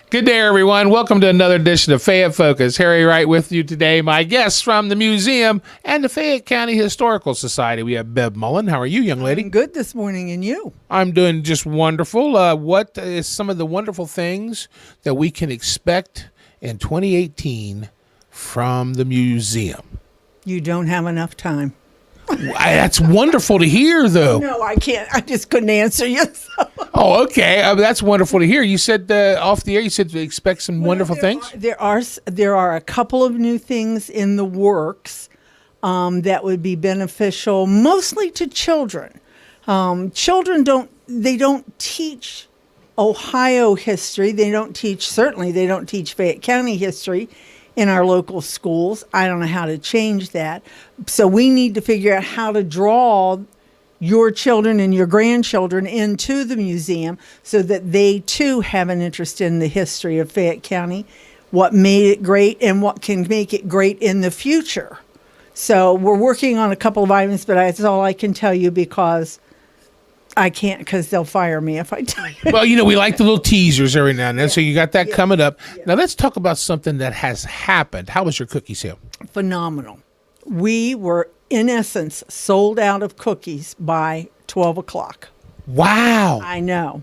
Good day, everyone. Welcome to another edition of Fayette Focus. Harry Wright with you today. My guests from the museum and the Fayette County Historical Society. We have Bev Mullen. How are you, young lady? I'm good this morning, and you? I'm doing just wonderful. What is some of the wonderful things that we can expect in 2018 from the museum? You don't have enough time. That's wonderful to hear, though. No, I can't. I just couldn't answer you. Oh, okay. That's wonderful to hear. You said off the air, you said to expect some wonderful things. There are a couple of new things in the works that would be beneficial, mostly to children. Children don't teach Ohio history. They don't teach Fayette County history in our local schools. I don't know how to change that. So we need to figure out how to draw your children and your grandchildren into the museum so that they too have an interest in the history of Fayette County, what made it great and what can make it great in the future. So we're working on a couple of items, but that's all I can tell you because I can't, because they'll fire me if I tell you. Well, we like the little teasers every now and then, so you got that coming up. Yeah. Now let's talk about something that has happened. How was your cookie sale? Phenomenal. We were, in essence, sold out of cookies by 12 o'clock. Wow. I know.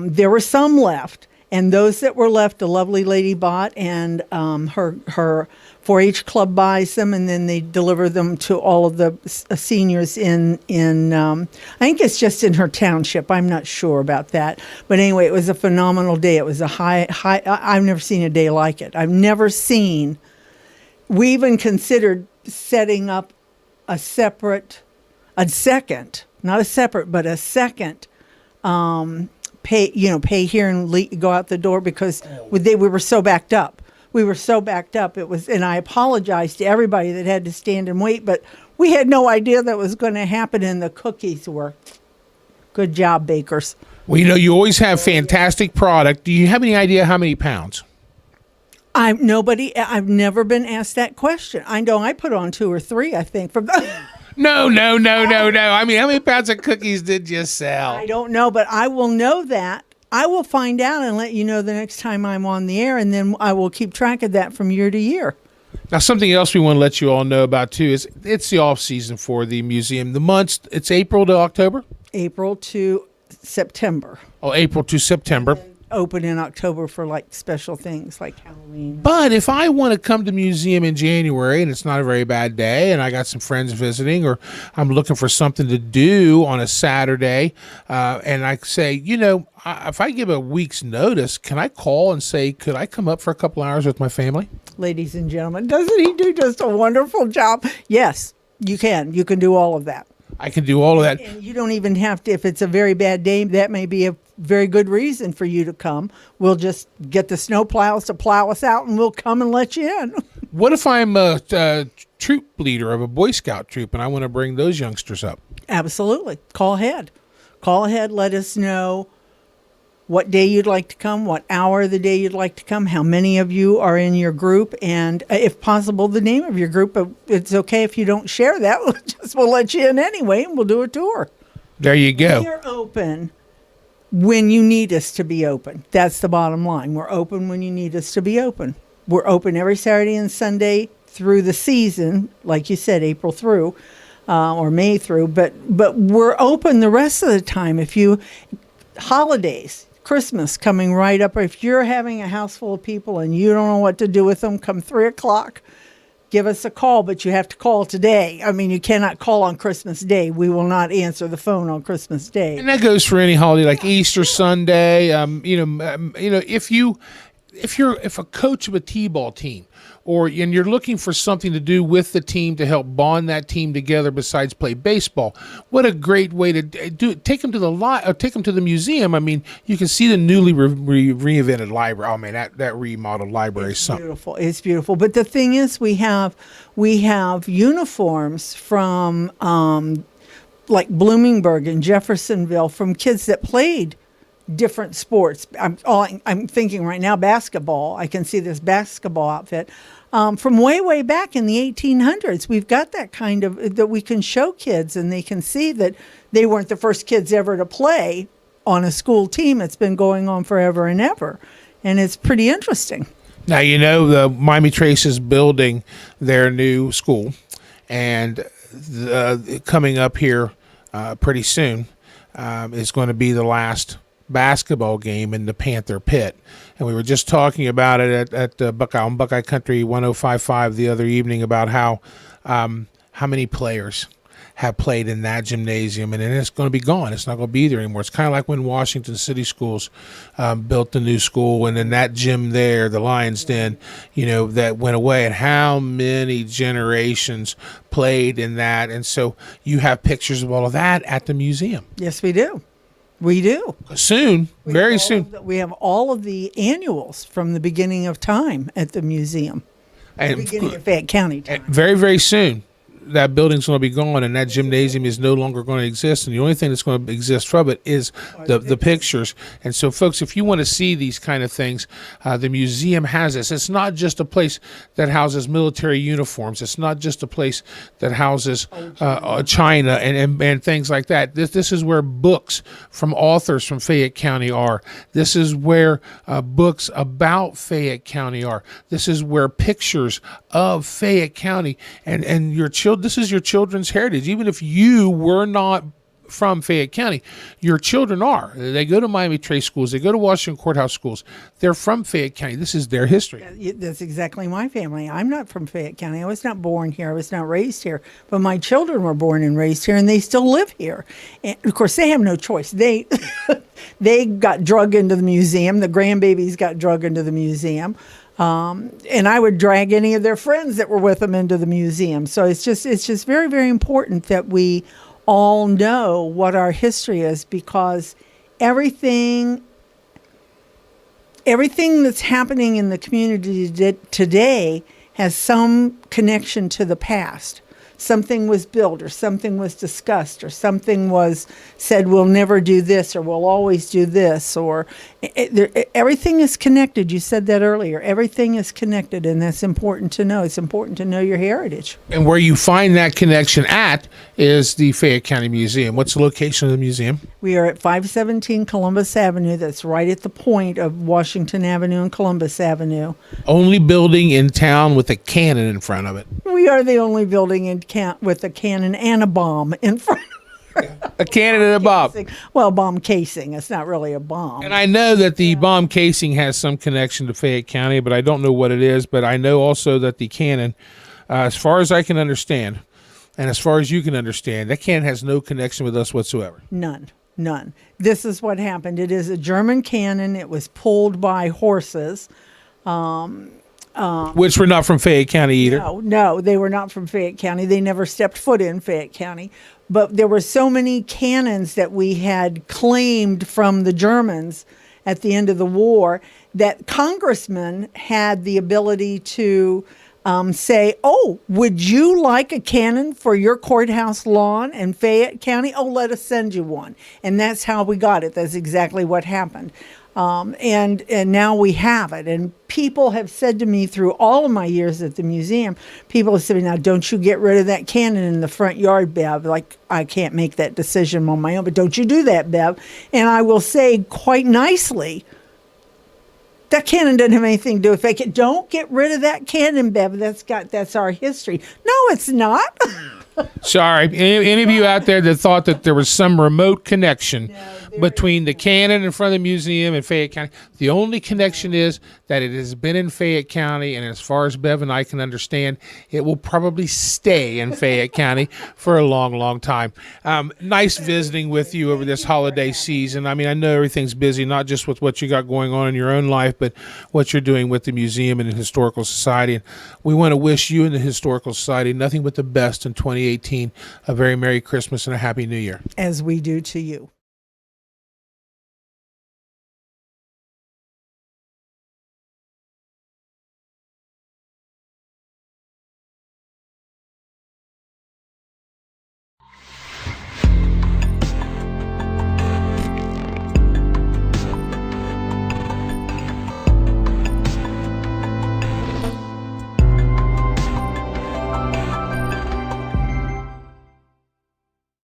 There were some left, and those that were left, the lovely lady bought, and her 4-H club buys them, and then they deliver them to all of the seniors in I think it's just in her township. I'm not sure about that. But anyway, it was a phenomenal day. It was a high, I've never seen a day like it. We even considered setting up a second pay here and go out the door because we were so backed up. And I apologized to everybody that had to stand and wait, but we had no idea that was going to happen, and the cookies were. Good job, bakers. Well, you always have fantastic product. Do you have any idea how many pounds? I've never been asked that question. I know I put on 2 or 3, I think. No. I mean, how many pounds of cookies did you sell? I don't know, but I will know that. I will find out and let you know the next time I'm on the air, and then I will keep track of that from year to year. Now, something else we want to let you all know about, too, is it's the off-season for the museum. The months, it's April to October? April to September. Oh, April to September. Open in October for special things like Halloween. But if I want to come to the museum in January and it's not a very bad day and I got some friends visiting, or I'm looking for something to do on a Saturday, and I say, if I give a week's notice, can I call and say, could I come up for a couple hours with my family? Ladies and gentlemen, doesn't he do just a wonderful job? Yes, you can. You can do all of that. I can do all of that. And you don't even have to, if it's a very bad day, that may be a very good reason for you to come. We'll just get the snow plows to plow us out, and we'll come and let you in. What if I'm a troop leader of a Boy Scout troop and I want to bring those youngsters up? Absolutely. Call ahead. Let us know what day you'd like to come, what hour of the day you'd like to come, how many of you are in your group, and if possible, the name of your group. But it's okay if you don't share that. We'll let you in anyway, and we'll do a tour. There you go. We're open when you need us to be open. That's the bottom line. We're open when you need us to be open. We're open every Saturday and Sunday through the season, like you said, April through or May through. But we're open the rest of the time. Holidays, Christmas coming right up. If you're having a house full of people and you don't know what to do with them, come 3 o'clock, give us a call, but you have to call today. I mean, you cannot call on Christmas Day. We will not answer the phone on Christmas Day. And that goes for any holiday, like Easter Sunday. If a coach of a T-ball team, and you're looking for something to do with the team to help bond that team together besides play baseball, what a great way to do it. Take them to the museum. I mean, you can see the newly reinvented library. Oh man, that remodeled library is something beautiful. It's beautiful. But the thing is, we have uniforms from like Bloomingburg and Jeffersonville from kids that played different sports. I'm thinking right now basketball. I can see this basketball outfit from way back in the 1800s. We've got that kind of that we can show kids, and they can see that they weren't the first kids ever to play on a school team. It's been going on forever and ever, and it's pretty interesting. Now, you know, the Miami Trace is building their new school, and coming up here pretty soon is going to be the last basketball game in the Panther Pit. And we were just talking about it at Buckeye Country 105.5 the other evening about how many players have played in that gymnasium, and then it's going to be gone. It's not going to be there anymore. It's kind of like when Washington City Schools built the new school, and then that gym there, the Lions Den, you know, that went away, and how many generations played in that. And so you have pictures of all of that at the museum. Yes, we do. We do. Soon, very soon. We have all of the annuals from the beginning of time at the museum. And Beginning of Fayette County time. very, very soon, that building's going to be gone, and that gymnasium is no longer going to exist, and the only thing that's going to exist from it is the pictures. And so, folks, if you want to see these kind of things, the museum has this. It's not just a place that houses military uniforms. It's not just a place that houses China and things like that. This is where books from authors from Fayette County are. This is where books about Fayette County are. This is where pictures of Fayette County and your children. This is your children's heritage. Even if you were not from Fayette County, your children are. They go to Miami Trace schools. They go to Washington Courthouse schools. They're from Fayette County. This is their history. That's exactly my family. I'm not from Fayette County. I was not born here. I was not raised here. But my children were born and raised here, and they still live here. And of course, they have no choice. They got drug into the museum. The grandbabies got drug into the museum. And I would drag any of their friends that were with them into the museum. So it's just very, very important that we all know what our history is, because everything that's happening in the community today has some connection to the past. Something was built, or something was discussed, or something was said, we'll never do this, or we'll always do this, or everything is connected. You said that earlier. Everything is connected, and that's important to know. It's important to know your heritage. And where you find that connection at is the Fayette County Museum. What's the location of the museum? We are at 517 Columbus Avenue. That's right at the point of Washington Avenue and Columbus Avenue. Only building in town with a cannon in front of it. We are the only building with a cannon and a bomb in front. A cannon and a bomb. Well, bomb casing. It's not really a bomb. And I know that the bomb casing has some connection to Fayette County, but I don't know what it is. But I know also that the cannon, as far as I can understand, and as far as you can understand, that cannon has no connection with us whatsoever. None. This is what happened. It is a German cannon. It was pulled by horses. Which were not from Fayette County either. No, they were not from Fayette County. They never stepped foot in Fayette County. But there were so many cannons that we had claimed from the Germans at the end of the war that congressmen had the ability to say, oh, would you like a cannon for your courthouse lawn in Fayette County? Oh, let us send you one. And that's how we got it. That's exactly what happened. And now we have it. And people have said to me through all of my years at the museum, people have said, now, don't you get rid of that cannon in the front yard, Bev. Like, I can't make that decision on my own, but don't you do that, Bev. And I will say quite nicely, that cannon doesn't have anything to do with it. Don't get rid of that cannon, Bev. That's our history. No, it's not. Sorry, any of you out there that thought that there was some remote connection between the cannon in front of the museum and Fayette County, the only connection is that it has been in Fayette County, and as far as Bev and I can understand, it will probably stay in Fayette County for a long, long time. Nice visiting with you over this holiday season. I mean, I know everything's busy, not just with what you got going on in your own life, but what you're doing with the museum and the Historical Society. And we want to wish you and the Historical Society nothing but the best in 2018. A very Merry Christmas and a Happy New Year. As we do to you.